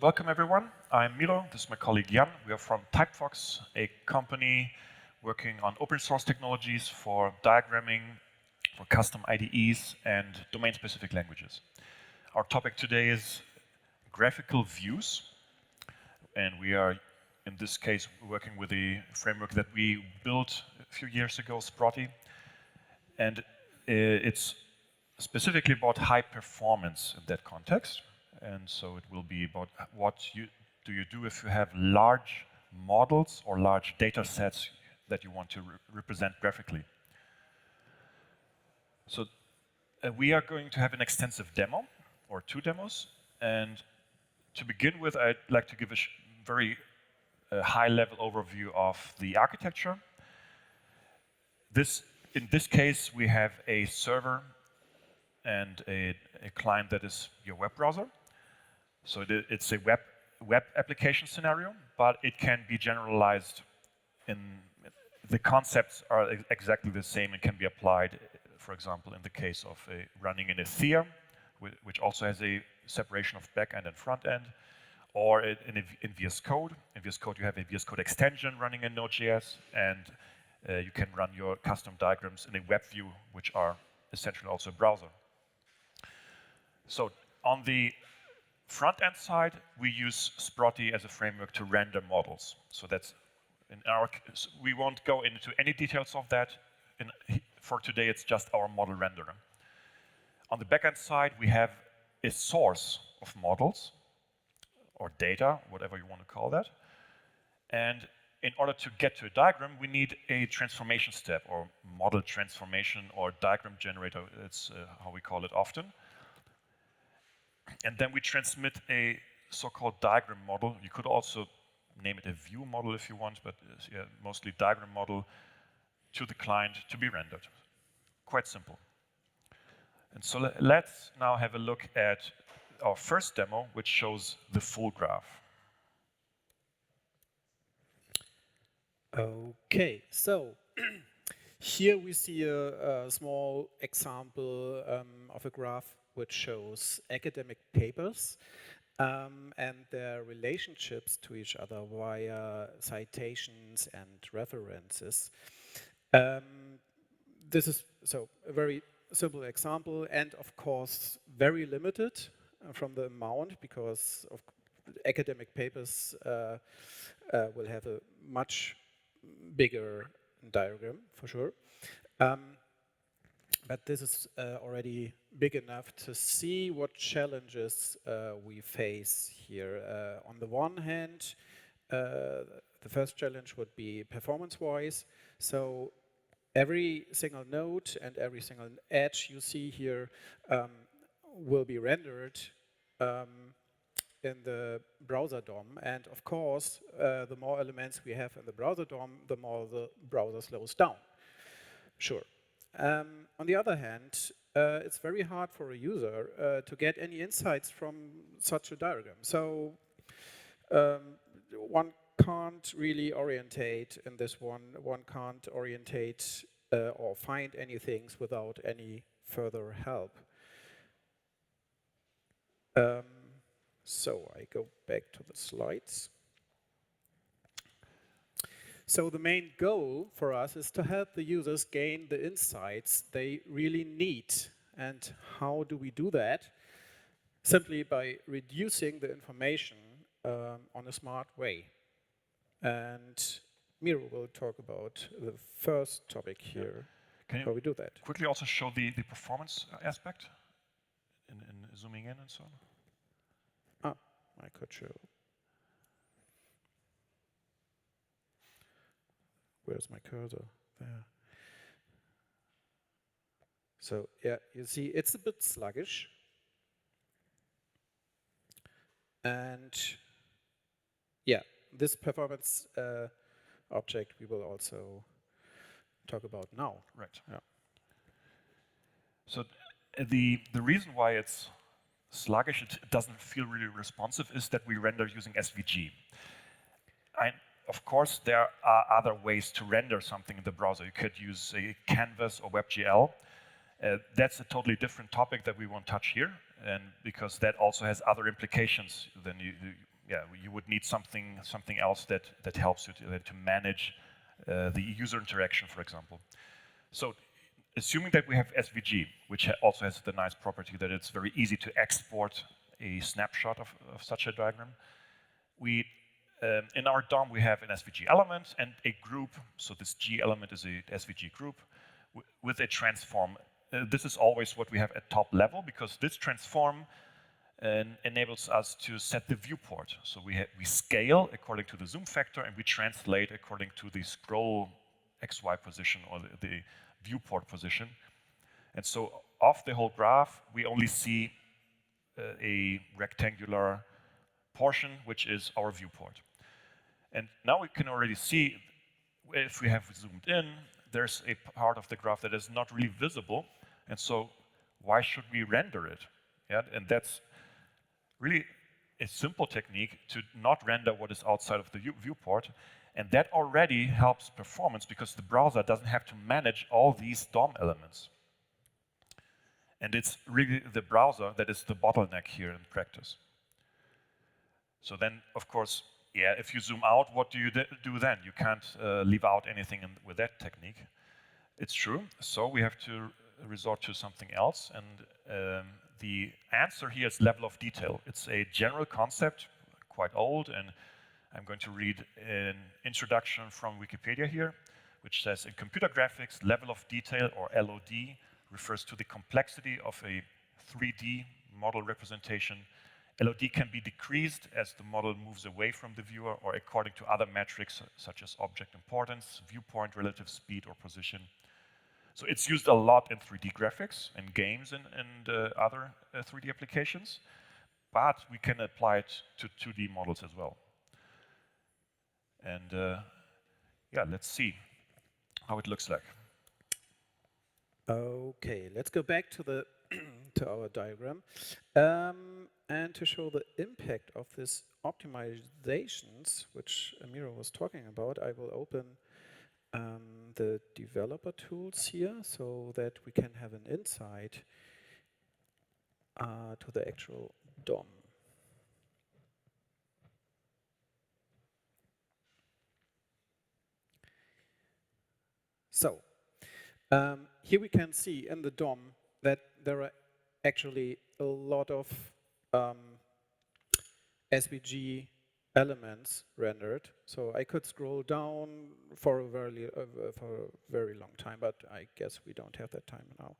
welcome everyone. I'm Miro, this is my colleague Jan. We are from TypeFox, a company working on open source technologies for diagramming, for custom IDEs and domain-specific languages. Our topic today is graphical views, and we are, in this case, working with a framework that we built a few years ago, Sprotty, and it's specifically about high performance in that context. And so it will be about what do you do if you have large models or large data sets that you want to represent graphically. So we are going to have an extensive demo, or two demos. And to begin with, I'd like to give a very high-level overview of the architecture. In this case, we have a server and a client that is your web browser. So it's a web application scenario, but it can be generalized the concepts are exactly the same and can be applied, for example, in the case of running in a Thea, which also has a separation of back-end and front-end, or in VS Code. In VS Code, you have a VS Code extension running in Node.js, and you can run your custom diagrams in a web view, which are essentially also a browser. So on the front-end side, we use Sprotty as a framework to render models. So that's we won't go into any details of that. For today, it's just our model renderer. On the back-end side, we have a source of models or data, whatever you want to call that. And in order to get to a diagram, we need a transformation step, or model transformation, or diagram generator. That's how we call it often. And then we transmit a so-called diagram model. You could also name it a view model if you want, but yeah, mostly diagram model to the client to be rendered. Quite simple. And so let's now have a look at our first demo, which shows the full graph. Okay, so here we see a small example of a graph which shows academic papers and their relationships to each other via citations and references. This is so a very simple example, and of course very limited from the amount, because of academic papers will have a much bigger diagram for sure. But this is already big enough to see what challenges we face here. On the one hand, the first challenge would be performance-wise. So every single node and every single edge you see here will be rendered in the browser DOM. And of course, the more elements we have in the browser DOM, the more the browser slows down. Sure. On the other hand, it's very hard for a user to get any insights from such a diagram. So one can't really orientate in this one. One can't orientate or find any things without any further help. So I go back to the slides. So the main goal for us is to help the users gain the insights they really need. And how do we do that? Simply by reducing the information on a smart way. And Miro will talk about the first topic here. Can how we do that. Quickly also show the performance aspect in zooming in and so on? I could show. Where's my cursor? There. So yeah, you see it's a bit sluggish. And yeah, this performance object we will also talk about now. Right. Yeah. So the reason why it's sluggish, it doesn't feel really responsive, is that we render using SVG. Of course, there are other ways to render something in the browser. You could use a Canvas or WebGL. That's a totally different topic that we won't touch here, and because that also has other implications than yeah, you would need something else that helps you to manage the user interaction, for example. So assuming that we have SVG, which also has the nice property that it's very easy to export a snapshot of such a diagram, we in our DOM we have an SVG element and a group. So this G element is a SVG group with a transform. This is always what we have at top level, because this transform enables us to set the viewport. So we scale according to the zoom factor, and we translate according to the scroll XY position or the viewport position. And so off the whole graph, we only see a rectangular portion, which is our viewport. And now we can already see, if we have zoomed in, there's a part of the graph that is not really visible. And so why should we render it? Yeah, and that's really a simple technique to not render what is outside of the viewport. And that already helps performance, because the browser doesn't have to manage all these DOM elements. And it's really the browser that is the bottleneck here in practice. So then, of course, yeah, if you zoom out, what do you do then? You can't leave out anything with that technique. It's true. So we have to resort to something else. And the answer here is level of detail. It's a general concept, quite old, and I'm going to read an introduction from Wikipedia here, which says, in computer graphics, level of detail, or LOD, refers to the complexity of a 3D model representation. LOD can be decreased as the model moves away from the viewer, or according to other metrics such as object importance, viewpoint, relative speed, or position. So it's used a lot in 3D graphics and games and other 3D applications, but we can apply it to 2D models as well. And yeah, let's see how it looks like. Okay, let's go back to the to our diagram, and to show the impact of this optimizations, which Miro was talking about. I will open the developer tools here, so that we can have an insight to the actual DOM. So here we can see in the DOM that there are actually a lot of SVG elements rendered. So I could scroll down for a very long time, but I guess we don't have that time now.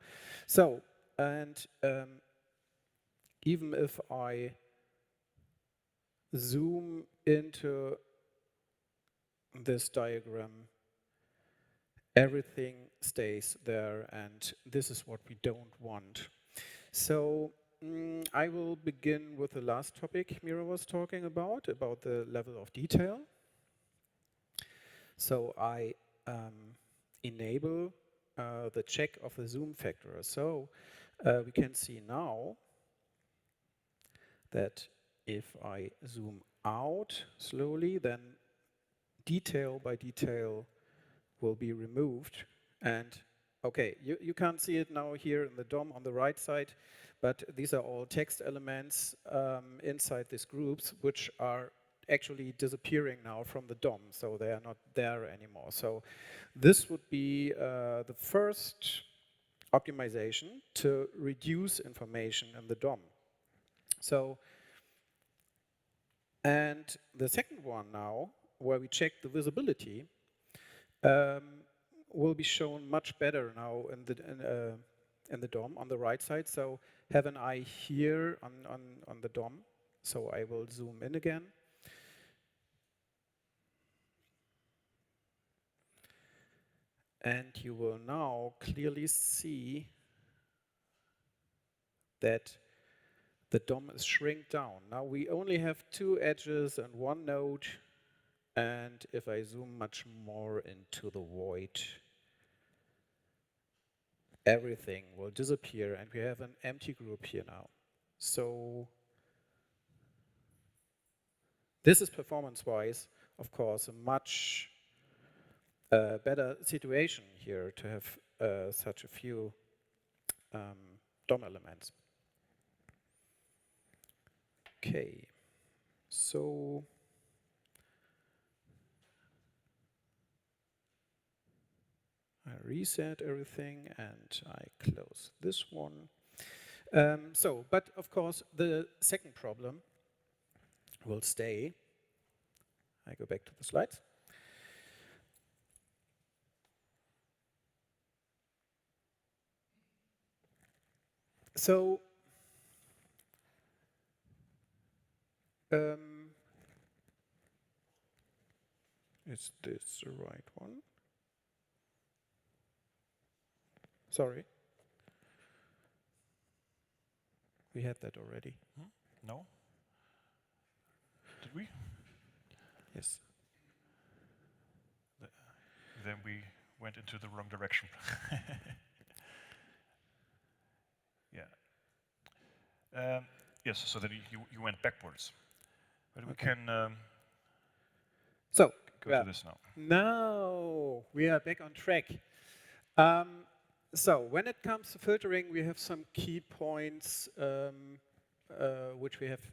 So, and even if I zoom into this diagram, everything stays there, and this is what we don't want. So I will begin with the last topic Miro was talking about the level of detail. So I enable the check of the zoom factor. So we can see now that if I zoom out slowly, then detail by detail will be removed. And okay, you can't see it now here in the DOM on the right side, but these are all text elements inside these groups, which are actually disappearing now from the DOM, so they are not there anymore. So this would be the first optimization to reduce information in the DOM. So, and the second one now, where we check the visibility, will be shown much better now in the DOM on the right side. So have an eye here on the DOM. So I will zoom in again. And you will now clearly see that the DOM is shrink down. Now we only have 2 edges and 1 node. And if I zoom much more into the void, everything will disappear, and we have an empty group here now. So this is performance-wise, of course, a much better situation here to have such a few DOM elements. Okay. So I reset everything and I close this one. But of course, the second problem will stay. I go back to the slides. So is this the right one? Sorry. We had that already. No? Did we? Yes. Then we went into the wrong direction. Yeah. Yes, so then you went backwards. But we can so go to this now. Now we are back on track. So when it comes to filtering, we have some key points which we have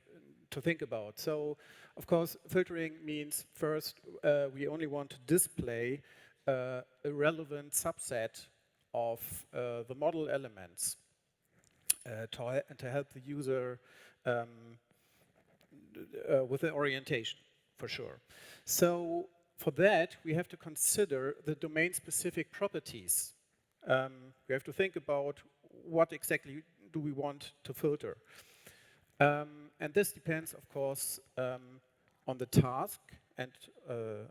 to think about. So, of course, filtering means first we only want to display a relevant subset of the model elements to help the user with the orientation, for sure. So for that, we have to consider the domain-specific properties. We have to think about what exactly do we want to filter. And this depends, of course, on the task and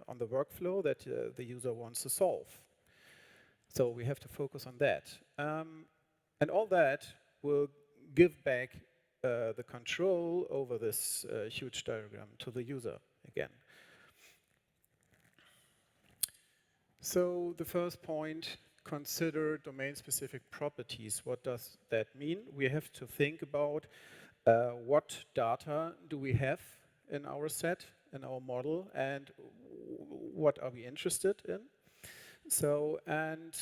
on the workflow that the user wants to solve. So we have to focus on that. And all that will give back the control over this huge diagram to the user again. So the first point, consider domain-specific properties. What does that mean? We have to think about what data do we have in our set, in our model, and what are we interested in. So, and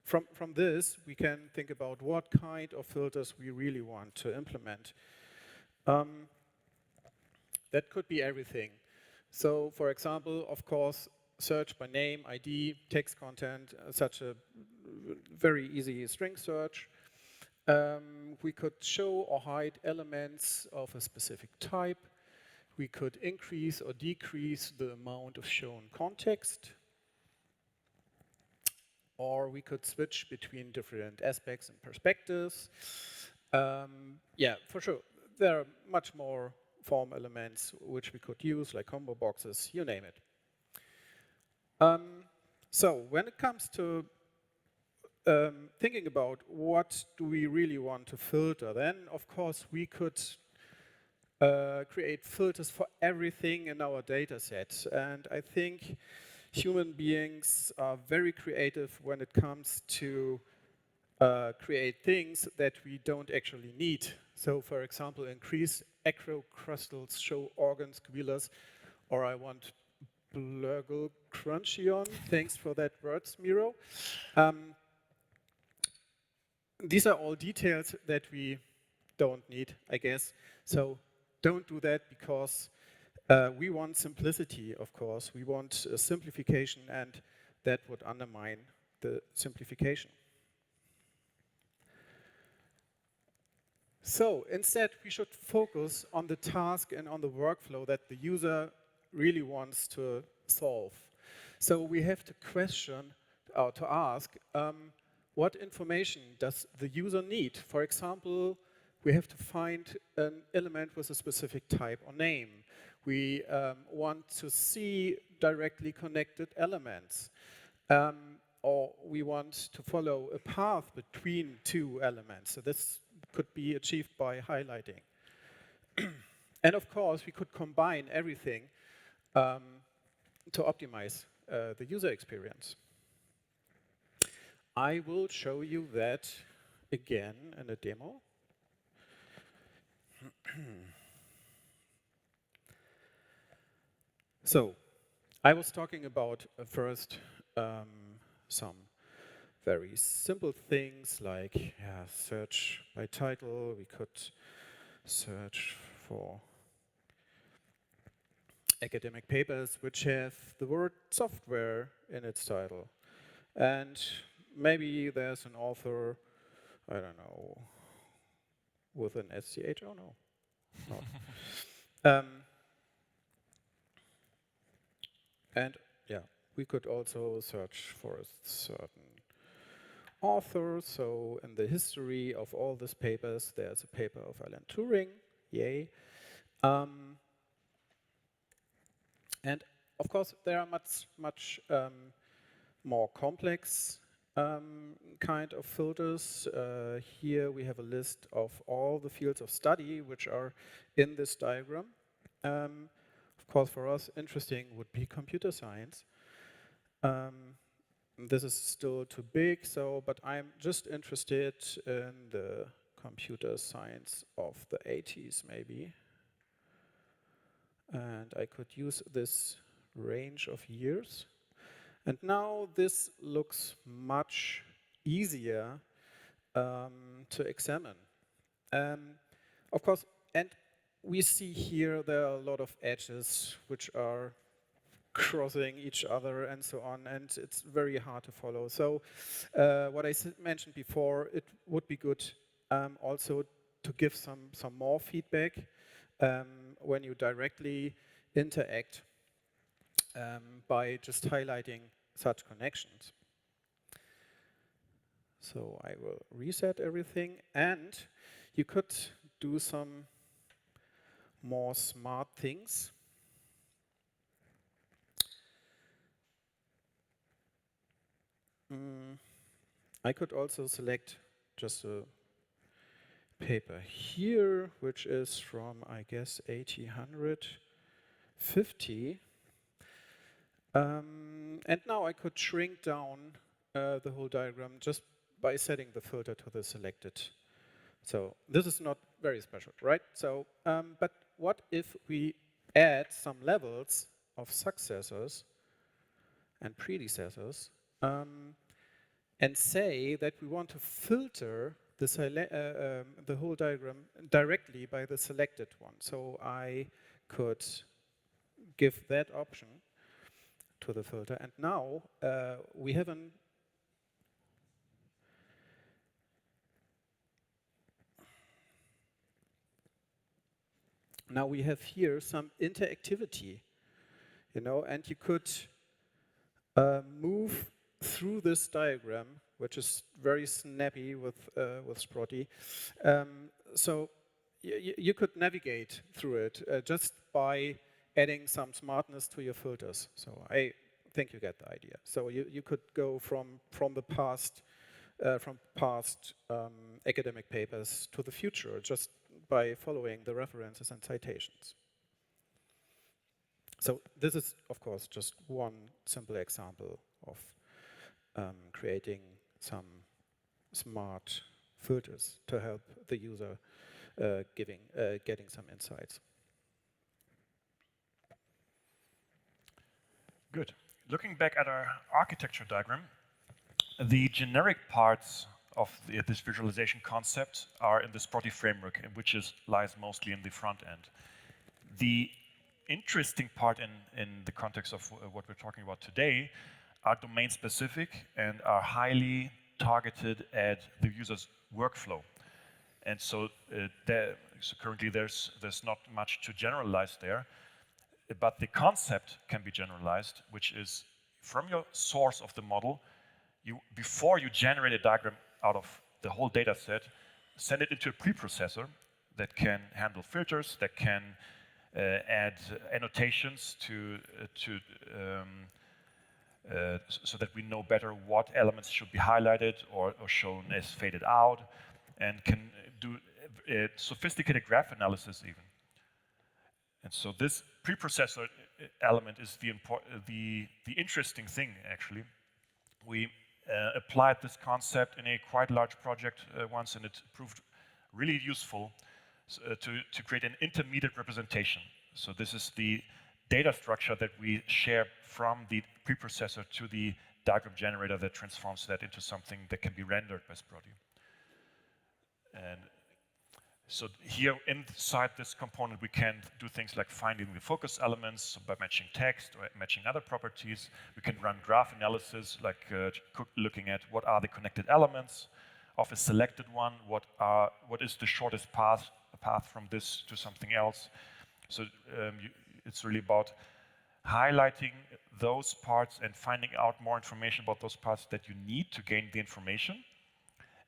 from this, we can think about what kind of filters we really want to implement. That could be everything. So, for example, of course, search by name, ID, text content, such a very easy string search. We could show or hide elements of a specific type. We could increase or decrease the amount of shown context. Or we could switch between different aspects and perspectives. Yeah, for sure. There are much more form elements which we could use, like combo boxes, you name it. So when it comes to thinking about what do we really want to filter, then of course we could create filters for everything in our data set. And I think human beings are very creative when it comes to create things that we don't actually need. So for example, increase acrocrustals, show organs, squealers, or I want blurgle crunchion. Thanks for that words, Miro. These are all details that we don't need, I guess. So don't do that because we want simplicity, of course. We want simplification, and that would undermine the simplification. So instead, we should focus on the task and on the workflow that the user really wants to solve. So we have to question, or to ask, what information does the user need? For example, we have to find an element with a specific type or name. We want to see directly connected elements. Or we want to follow a path between two elements. So this could be achieved by highlighting. And of course, we could combine everything to optimize the user experience. I will show you that again in a demo. So, I was talking about first some very simple things like search by title. We could search for academic papers which have the word software in its title. And maybe there's an author, I don't know, with an SCH, oh no, not. And yeah, we could also search for a certain author. So in the history of all these papers, there's a paper of Alan Turing, yay. And of course, there are much more complex kind of filters. Here we have a list of all the fields of study which are in this diagram. Of course, for us, interesting would be computer science. This is still too big, but I'm just interested in the computer science of the 80s, maybe. And I could use this range of years. And now this looks much easier to examine. Of course, and we see here there are a lot of edges which are crossing each other and so on, and it's very hard to follow. So what I mentioned before, it would be good also to give some more feedback when you directly interact by just highlighting such connections. So I will reset everything, and you could do some more smart things. I could also select just a paper here, which is from, I guess, 1850. And now I could shrink down the whole diagram just by setting the filter to the selected. So this is not very special, right? So, but what if we add some levels of successors and predecessors and say that we want to filter the whole diagram directly by the selected one. So I could give that option to the filter. And now we have now we have here some interactivity, you know, and you could move through this diagram, which is very snappy with Sprotty. So you could navigate through it just by adding some smartness to your filters. So I think you get the idea. So you could go from the past, academic papers to the future just by following the references and citations. So this is, of course, just one simple example of creating some smart filters to help the user getting some insights. Good. Looking back at our architecture diagram, the generic parts of this visualization concept are in the Sprotty framework, which lies mostly in the front end. The interesting part in the context of what we're talking about today are domain-specific and are highly targeted at the user's workflow. And so, currently there's not much to generalize there, but the concept can be generalized, which is from your source of the model, before you generate a diagram out of the whole data set, send it into a preprocessor that can handle filters, that can add annotations so that we know better what elements should be highlighted or shown as faded out, and can do sophisticated graph analysis even. And so this preprocessor element is the interesting thing, actually. We applied this concept in a quite large project once, and it proved really useful to create an intermediate representation. So this is the data structure that we share from the preprocessor to the diagram generator that transforms that into something that can be rendered by Sprotty. And So here inside this component, we can do things like finding the focus elements by matching text or matching other properties. We can run graph analysis, like looking at what are the connected elements of a selected one, what is the shortest path from this to something else. So it's really about highlighting those parts and finding out more information about those parts that you need to gain the information.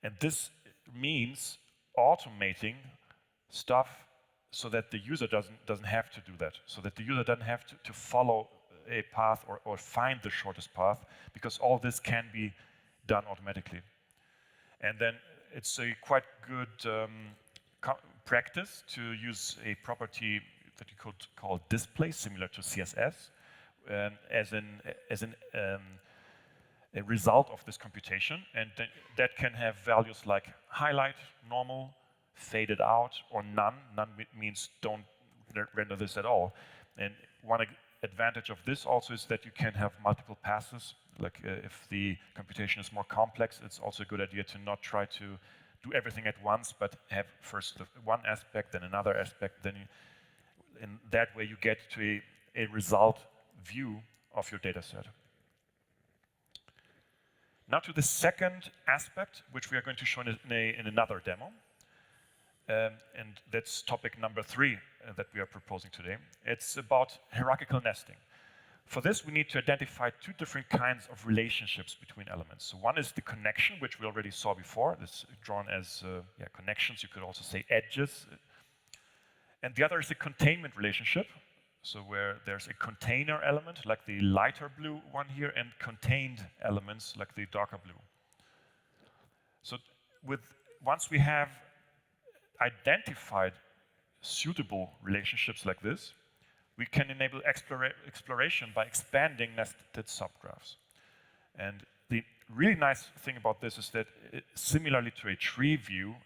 And this means automating stuff so that the user doesn't have to do that, so that the user doesn't have to follow a path or find the shortest path, because all this can be done automatically. And then it's a quite good practice to use a property that you could call display, similar to CSS, as a result of this computation, and that can have values like highlight, normal, faded out, or none. None means don't render this at all. And one advantage of this also is that you can have multiple passes. Like if the computation is more complex, it's also a good idea to not try to do everything at once, but have first one aspect, then another aspect, then in that way you get to a result view of your data set. Now to the second aspect, which we are going to show in another demo. And that's topic number 3 that we are proposing today. It's about hierarchical nesting. For this, we need to identify 2 different kinds of relationships between elements. So one is the connection, which we already saw before. This is drawn as connections. You could also say edges. And the other is the containment relationship. So where there's a container element, like the lighter blue one here, and contained elements, like the darker blue. So once we have identified suitable relationships like this, we can enable exploration by expanding nested subgraphs. And the really nice thing about this is that, similarly to a tree view,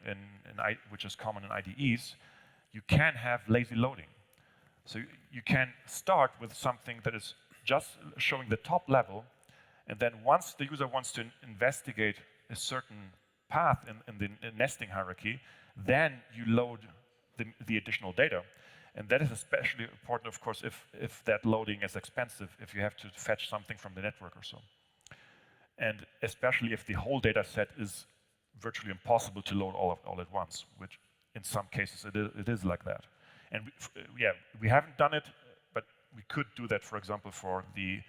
which is common in IDEs, you can have lazy loading. So you can start with something that is just showing the top level, and then once the user wants to investigate a certain path in the nesting hierarchy, then you load the additional data. And that is especially important, of course, if that loading is expensive, if you have to fetch something from the network or so. And especially if the whole data set is virtually impossible to load all at once, which in some cases it is like that. And we haven't done it, but we could do that, for example, for the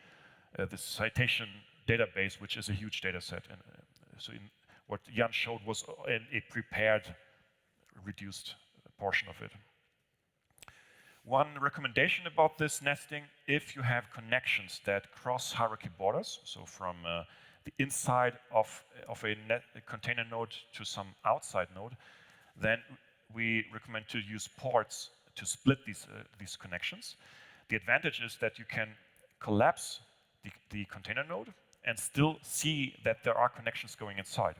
citation database, which is a huge data set. And so what Jan showed was a prepared, reduced portion of it. One recommendation about this nesting, if you have connections that cross hierarchy borders, so from the inside of a container node to some outside node, then we recommend to use ports to split these connections. The advantage is that you can collapse the container node and still see that there are connections going inside.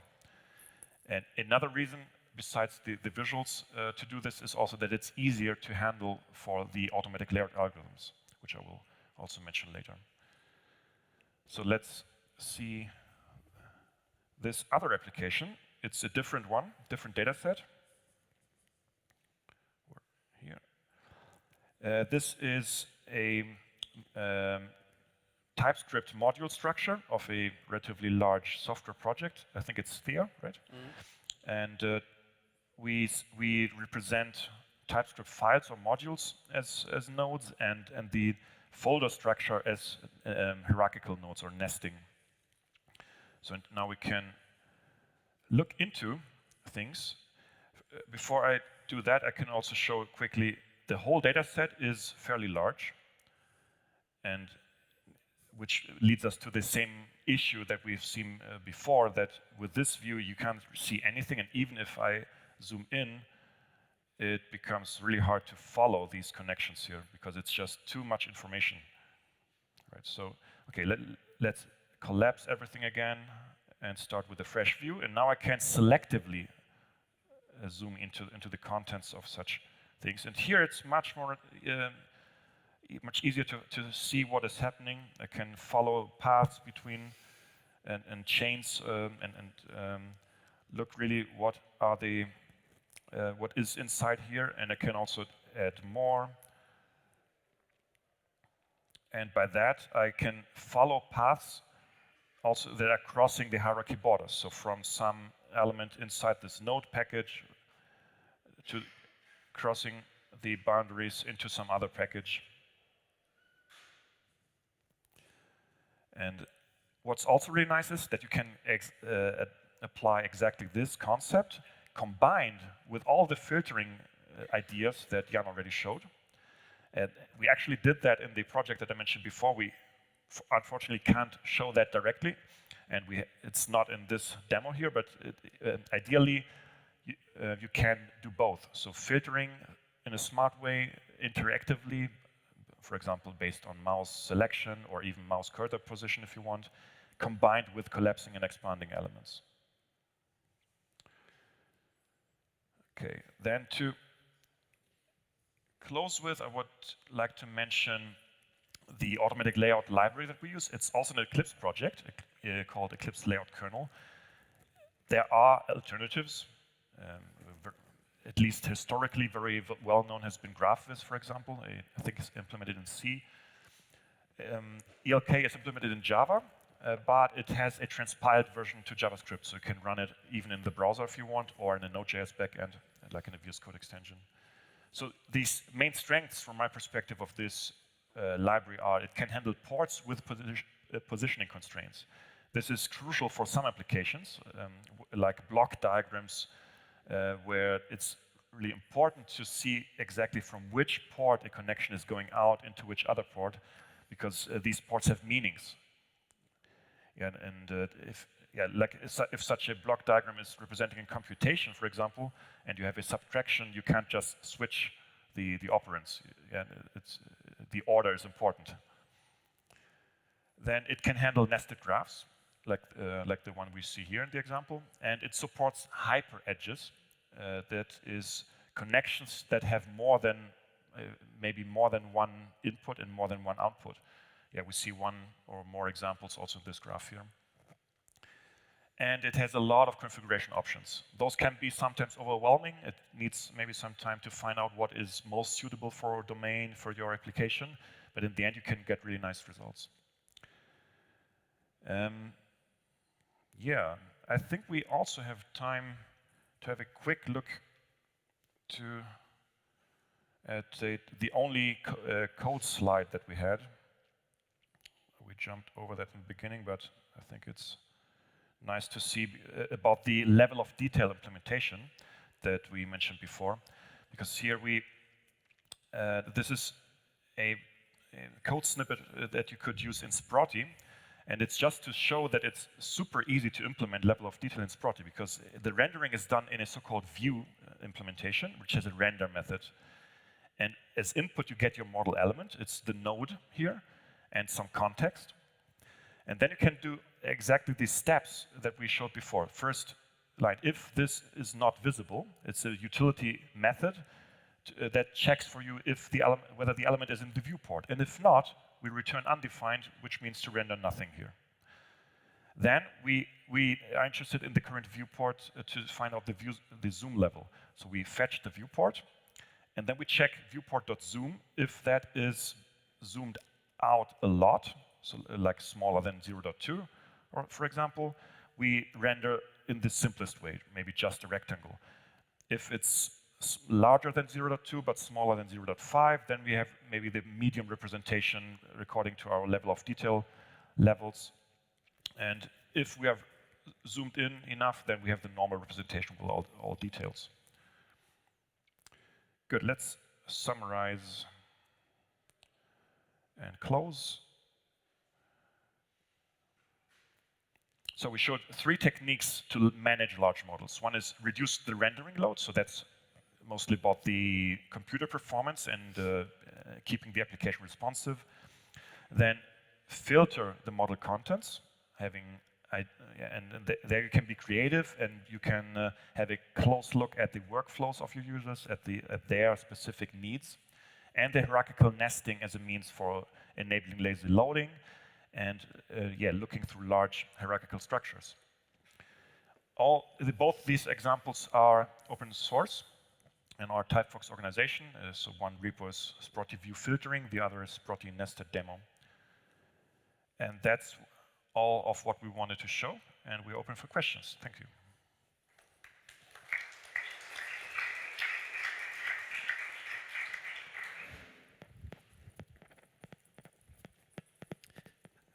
And another reason, besides the visuals to do this, is also that it's easier to handle for the automatic layout algorithms, which I will also mention later. So let's see this other application. It's a different one, different data set. This is a TypeScript module structure of a relatively large software project. I think it's Sphere, right? Mm-hmm. And we represent TypeScript files or modules as nodes, and the folder structure as hierarchical nodes or nesting. So now we can look into things. Before I do that, I can also show quickly the whole data set is fairly large, and which leads us to the same issue that we've seen before, that with this view you can't see anything, and even if I zoom in, it becomes really hard to follow these connections here because it's just too much information. Right, so okay, let's collapse everything again and start with a fresh view, and now I can selectively zoom into the contents of such things. And here it's much more, much easier to see what is happening. I can follow paths between and chains and look really what are the what is inside here, and I can also add more. And by that, I can follow paths also that are crossing the hierarchy borders. So from some element inside this node package to crossing the boundaries into some other package. And what's also really nice is that you can apply exactly this concept combined with all the filtering ideas that Jan already showed. And we actually did that in the project that I mentioned before. We unfortunately can't show that directly, and it's not in this demo here, but ideally you can do both. So filtering in a smart way, interactively, for example, based on mouse selection or even mouse cursor position if you want, combined with collapsing and expanding elements. Okay, then to close with, I would like to mention the automatic layout library that we use. It's also an Eclipse project called Eclipse Layout Kernel. There are alternatives. At least historically, very well known has been GraphVis, for example. I think it's implemented in C. ELK is implemented in Java, but it has a transpiled version to JavaScript, so you can run it even in the browser if you want, or in a Node.js backend, like in a VS Code extension. So these main strengths, from my perspective, of this library are it can handle ports with positioning constraints. This is crucial for some applications, like block diagrams, where it's really important to see exactly from which port a connection is going out into which other port, because these ports have meanings. Yeah, and if such a block diagram is representing a computation, for example, and you have a subtraction, you can't just switch the operands. Yeah, the order is important. Then it can handle nested graphs, like the one we see here in the example, and it supports hyper edges. That is connections that have more than maybe more than one input and more than one output. Yeah, we see one or more examples also in this graph here. And it has a lot of configuration options. Those can be sometimes overwhelming. It needs maybe some time to find out what is most suitable for a domain, for your application, but in the end you can get really nice results. Yeah, I think we also have time to have a quick look at the only code slide that we had. We jumped over that in the beginning, but I think it's nice to see about the level of detail implementation that we mentioned before, because here this is a code snippet that you could use in Sprotty, and it's just to show that it's super easy to implement level of detail in Sprotty, because the rendering is done in a so-called view implementation, which has a render method. And as input, you get your model element. It's the node here and some context. And then you can do exactly the steps that we showed before. First line, if this is not visible, it's a utility method that checks for you if whether the element is in the viewport. And if not, we return undefined, which means to render nothing here. Then we are interested in the current viewport to find out the zoom level. So we fetch the viewport, and then we check viewport.zoom. If that is zoomed out a lot, so like smaller than 0.2, or for example, we render in the simplest way, maybe just a rectangle. If it's larger than 0.2 but smaller than 0.5, then we have maybe the medium representation according to our level of detail levels. And if we have zoomed in enough, then we have the normal representation with all details. Good, let's summarize and close. So we showed 3 techniques to manage large models. One is reduce the rendering load, so that's mostly about the computer performance and keeping the application responsive. Then filter the model contents, there you can be creative, and you can have a close look at the workflows of your users, at their specific needs, and the hierarchical nesting as a means for enabling lazy loading, and looking through large hierarchical structures. Both these examples are open source, in our TypeFox organization. So one repo is Sprotty view filtering, the other is Sprotty nested demo. And that's all of what we wanted to show, and we're open for questions. Thank you.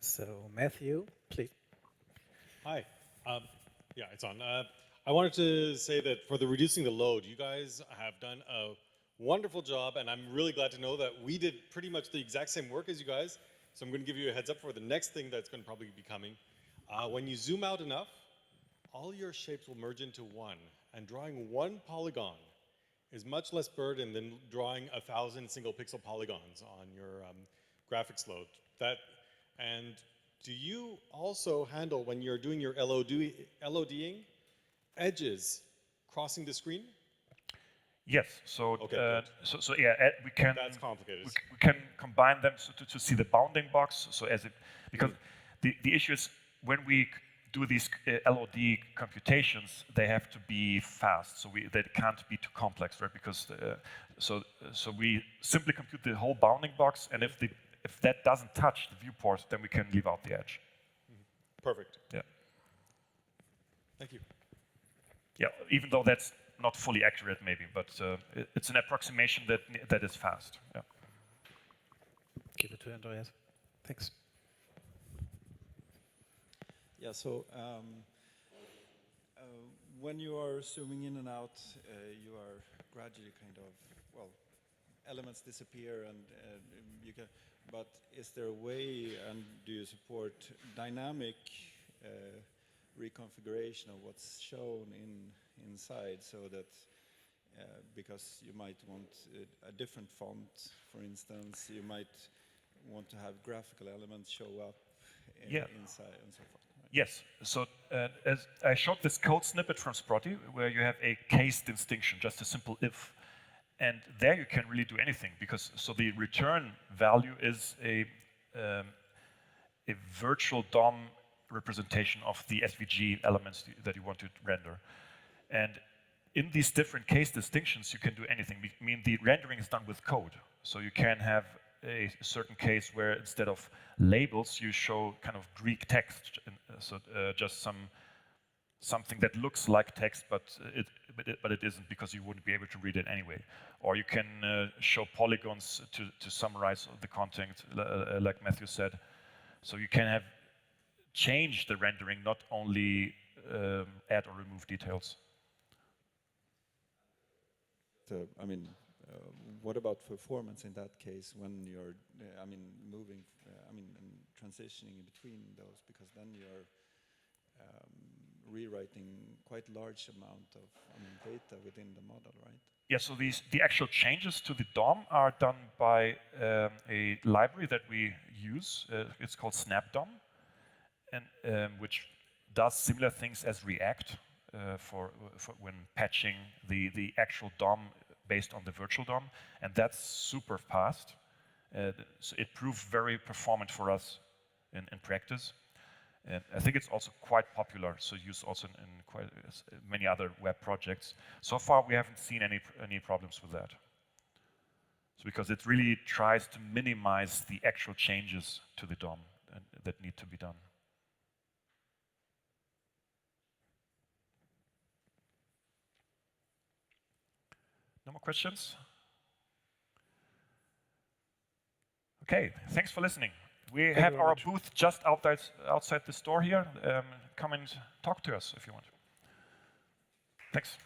So Matthew, please. Hi. Yeah, it's on. I wanted to say that for the reducing the load, you guys have done a wonderful job, and I'm really glad to know that we did pretty much the exact same work as you guys. So I'm going to give you a heads up for the next thing that's going to probably be coming. When you zoom out enough, all your shapes will merge into one, and drawing one polygon is much less burden than drawing 1,000 single pixel polygons on your graphics load. And do you also handle, when you're doing your LODing, edges crossing the screen? Yes. So, Okay, so yeah, we can. That's complicated. We can combine them to see the bounding box. So because the issue is when we do these LOD computations, they have to be fast. So they can't be too complex, right? Because so we simply compute the whole bounding box, and if that doesn't touch the viewport, then we can leave out the edge. Perfect. Yeah. Thank you. Yeah, even though that's not fully accurate, maybe, but it's an approximation that is fast. Yeah. Give it to Andreas. Thanks. Yeah, so when you are zooming in and out, you are gradually kind of, well, elements disappear and you can, but is there a way, and do you support dynamic reconfiguration of what's shown inside, so that because you might want a different font, for instance, you might want to have graphical elements show up inside and so forth. Right? Yes. So as I showed this code snippet from Sprotty, where you have a case distinction, just a simple if. And there you can really do anything, because so the return value is a virtual DOM representation of the SVG elements that you want to render. And in these different case distinctions, you can do anything. I mean, the rendering is done with code. So you can have a certain case where instead of labels, you show kind of Greek text. So just something that looks like text, but it isn't, because you wouldn't be able to read it anyway. Or you can show polygons to summarize the content, like Matthew said. So you can have change the rendering, not only add or remove details. I mean, what about performance in that case when you're, moving, and transitioning in between those, because then you're rewriting quite large amount of data within the model, right? Yeah, so the actual changes to the DOM are done by a library that we use. It's called SnapDOM, and which does similar things as React for when patching the actual DOM based on the virtual DOM, and that's super fast. So it proved very performant for us in practice. And I think it's also quite popular, so used also in quite many other web projects. So far, we haven't seen any problems with that. So because it really tries to minimize the actual changes to the DOM that need to be done. No more questions? Okay, thanks for listening. We have our booth just outside the store here. Come and talk to us if you want. Thanks.